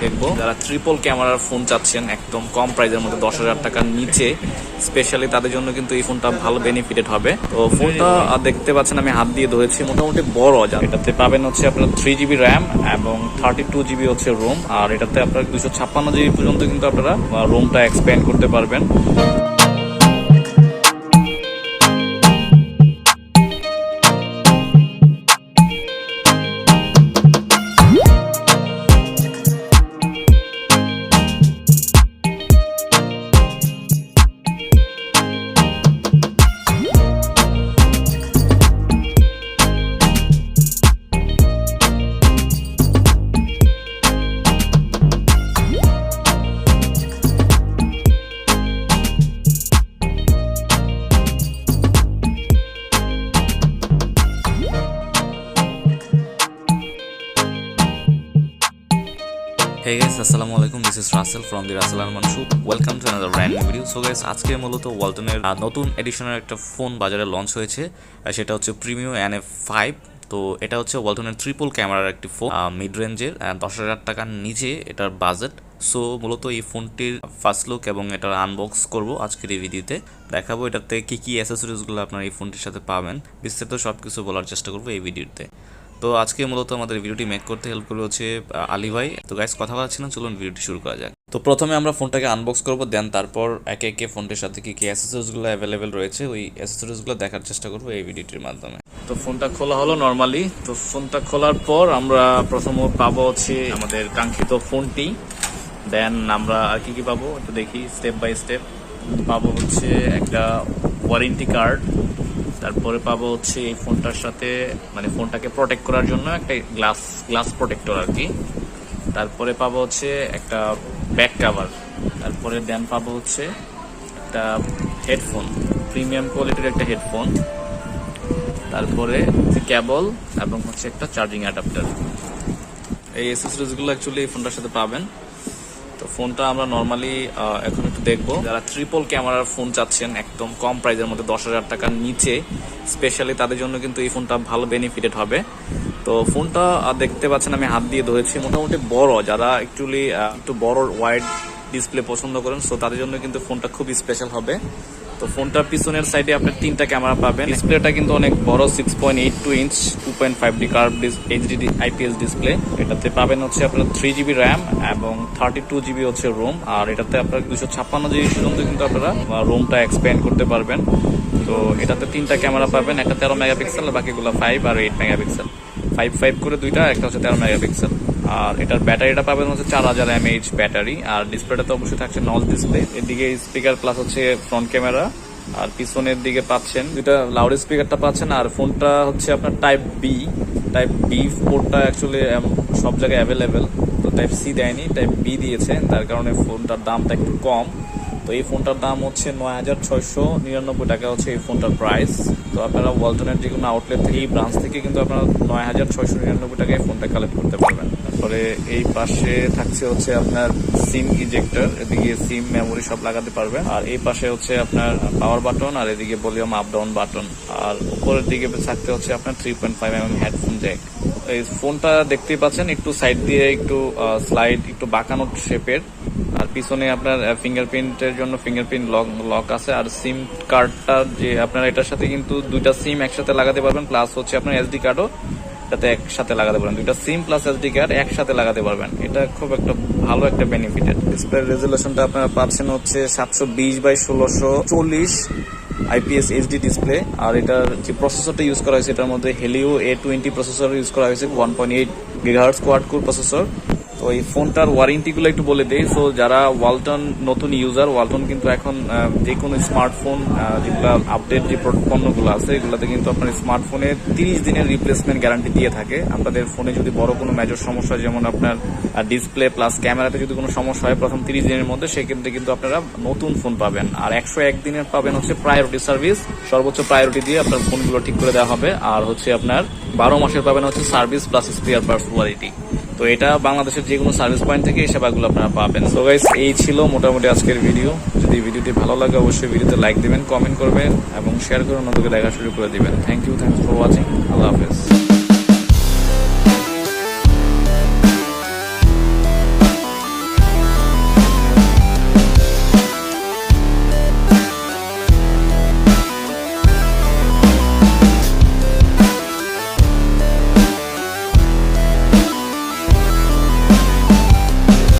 দেখবো যারা ট্রিপল ক্যামেরার ফোন চাচ্ছেন একদম কম প্রাইসের মধ্যে 10,000 টাকার নিচে, স্পেশালি তাদের জন্য কিন্তু এই ফোনটা ভালো বেনিফিটেড হবে। তো ফোনটা দেখতে পাচ্ছেন আমি হাত দিয়ে ধরেছি, মোটামুটি বড়। এটাতে পাবেন হচ্ছে আপনার 3GB র্যাম এবং 32GB হচ্ছে রোম, আর এটাতে আপনার 256GB পর্যন্ত কিন্তু আপনারা রোমটা এক্সপ্যান্ড করতে পারবেন। Hey guys, assalamu alaikum. This is Rasel from the Rasel Arman show. Welcome to another brand new video. So guys, আজকে মূলত ওয়ালটনের নতুন এডিশনের একটা ফোন বাজারে লঞ্চ হয়েছে, সেটা হচ্ছে প্রিমিও NF5। তো এটা হচ্ছে ওয়ালটনের ট্রিপল ক্যামেরার একটি ফোন, মিড রেঞ্জের, 10,000 টাকার নিচে এটার বাজেট। সো মূলত এই ফোনটির ফার্স্ট লুক এবং এটার আনবক্স করব আজকের এই ভিডিওতে। দেখাবো এটাতে কি অ্যাসেসরিজগুলো আপনারা এই ফোনটির সাথে পাবেন, বিস্তারিত সব কিছু বলার চেষ্টা করবো এই ভিডিওতে। তো আজকে মূলত আমাদের ভিডিওটি মেক করতে হেল্প করবে হচ্ছে আলী ভাই। তো গাইস কথা বলাচ্ছি না, চলুন ভিডিওটি শুরু করা যাক। তো প্রথমে আমরা ফোনটাকে আনবক্স করবো, দেন তারপর একে একে ফোনটির সাথে কি অ্যাসেসরিজগুলো অ্যাভেলেবেল রয়েছে ওই অ্যাসেসরিজগুলো দেখার চেষ্টা করবো এই ভিডিওটির মাধ্যমে। তো ফোনটা খোলা হলো নর্মালি। তো ফোনটা খোলার পর আমরা প্রথমে পাবো হচ্ছে আমাদের কাঙ্ক্ষিত ফোনটি, দেন আমরা আর কি পাবো একটু দেখি স্টেপ বাই স্টেপ। পাবো হচ্ছে একটা ওয়ারেন্টি কার্ড, তারপরে পাবো হচ্ছে এই ফোনটার সাথে মানে ফোনটাকে প্রোটেক্ট করার জন্য একটা গ্লাস প্রোটেক্টর আর কি। তারপরে পাবো হচ্ছে একটা ব্যাক কাভার, তারপরে দেন পাবো হচ্ছে একটা হেডফোন, প্রিমিয়াম কোয়ালিটির একটা হেডফোন, তারপরে কেবল এবং হচ্ছে একটা চার্জিং অ্যাডাপ্টার। এই অ্যাক্সেসরিজগুলো অ্যাকচুয়ালি এই ফোনটার সাথে পাবেন। তো ফোনটা আমরা নর্মালি এখন একটু দেখবো যারা ট্রিপল ক্যামেরার ফোন চাচ্ছেন একদম কম প্রাইসের মধ্যে 10,000 টাকার নিচে, স্পেশালি তাদের জন্য কিন্তু এই ফোনটা ভালো বেনিফিটেড হবে। তো ফোনটা দেখতে পাচ্ছেন আমি হাত দিয়ে ধরেছি, মোটামুটি বড়। যারা অ্যাকচুয়ালি একটু বড় ওয়াইড ডিসপ্লে পছন্দ করেন সো তাদের জন্য কিন্তু ফোনটা খুব স্পেশাল হবে। তো ফোনটার পিছনের সাইডে আপনার 3টা ক্যামেরা পাবেন। ডিসপ্লেটা কিন্তু অনেক বড়, 6.82 inch 2.5D curve HD IPS display. এটাতে পাবেন হচ্ছে আপনার 3GB র্যাম এবং 32GB হচ্ছে রোম, আর এটাতে আপনার 256GB পর্যন্ত কিন্তু আপনারা রোমটা এক্সপ্যান্ড করতে পারবেন। তো এটাতে 3টা ক্যামেরা পাবেন, একটা 13 মেগাপিক্সেল, বাকিগুলো 5 আর 8 মেগাপিক্সেল। 5 করে দুইটা, একটা হচ্ছে 13 মেগাপিক্সেল। আর এটার ব্যাটারিটা পাবেন হচ্ছে 4000 mAh ব্যাটারি, আর ডিসপ্লেটা অবশ্যই থাকছে নচ ডিসপ্লে। এদিকে স্পিকার প্লাস হচ্ছে ফ্রন্ট ক্যামেরা, আর পিছনের দিকে পাচ্ছেন দুটা লাউড স্পিকারটা পাচ্ছেন। আর ফোনটা হচ্ছে আপনার টাইপ বি পোর্টটা অ্যাকচুয়ালি সব জায়গায় অ্যাভেলেবেল, তো টাইপ সি দেয়নি, টাইপ বি দিয়েছে, তার কারণে ফোনটার দামটা একটু কম। তো এই ফোনটার দাম হচ্ছে 9,699 টাকা হচ্ছে এই ফোনটার প্রাইস। তো আপনারা ওয়ালটনের যে কোনো আউটলেট থেকে এই ব্রাঞ্চ থেকে কিন্তু আপনারা 9,699 টাকায় ফোনটা কালেক্ট করতে পারবেন। তারপরে এই পাশে থাকছে হচ্ছে আপনার সিম ইজেক্টর, এদিকে সিম মেমোরি সব লাগাতে পারবেন। আর এই পাশে হচ্ছে আপনার পাওয়ার বাটন, আর এদিকে ভলিউম আপ ডাউন বাটন। আর উপরের দিকে থাকতে হচ্ছে আপনার 3.5mm হেডফোন জ্যাক। এই ফোনটা দেখতেই পাচ্ছেন একটু সাইড দিয়ে একটু স্লাইড, একটু বাঁকানো শেপের। আর পিছনে আপনার ফিঙ্গারপ্রিন্টের জন্য ফিঙ্গারপ্রিন্ট লক আছে। আর সিম কার্ডটা যে আপনার এটার সাথে কিন্তু দুইটা সিম একসাথে লাগাতে পারবেন, প্লাস হচ্ছে আপনার SD কার্ডও এটাতে একসাথে লাগাতে পারবেন। দুইটা সিম প্লাস SD কার্ড একসাথে লাগাতে পারবেন, এটা খুব একটা ভালো একটা বেনিফিটেড। ডিসপ্লে রেজুলেশনটা আপনারা পাচ্ছেন হচ্ছে 720x1640 IPS HD ডিসপ্লে। আর এটার যে প্রসেসরটা ইউজ করা হয়েছে এটার মধ্যে হেলিও A20 প্রসেসর ইউজ করা হয়েছে, 1.8 GHz কোয়াড কোর প্রসেসর। তো এই ফোনটার ওয়ারেন্টিগুলো একটু বলে দেই। সো যারা ওয়ালটন নতুন ইউজার, ওয়ালটন কিন্তু এখন যে কোনো স্মার্টফোন যেগুলো আপডেট যে পণ্যগুলো আছে এগুলোতে কিন্তু আপনার স্মার্টফোনে 30 দিনের রিপ্লেসমেন্ট গ্যারান্টি দিয়ে থাকে। আপনাদের ফোনে যদি বড় কোনো মেজর সমস্যা, যেমন আপনার ডিসপ্লে প্লাস ক্যামেরাতে যদি কোনো সমস্যা হয় প্রথম 30 দিনের মধ্যে, সেক্ষেত্রে কিন্তু আপনারা নতুন ফোন পাবেন। আর 101 দিনের পাবেন হচ্ছে প্রায়োরিটি সার্ভিস, সর্বোচ্চ প্রায়োরিটি দিয়ে আপনার ফোনগুলো ঠিক করে দেওয়া হবে। আর হচ্ছে আপনার 12 মাসের পাবেন হচ্ছে service plus spare parts warranty. তো এটা বাংলাদেশের যে কোনো সার্ভিস পয়েন্ট থেকে এই সেবাগুলো আপনারা পাবেন। সো গাইস, এই ছিল মোটামুটি আজকের ভিডিও। যদি ভিডিওটি ভালো লাগে অবশ্যই ভিডিওতে লাইক দিবেন, কমেন্ট করবেন এবং শেয়ার করে অন্যদেরকে দেখা শুরু করে দিবেন। Thanks for watching. আল্লাহ হাফেজ।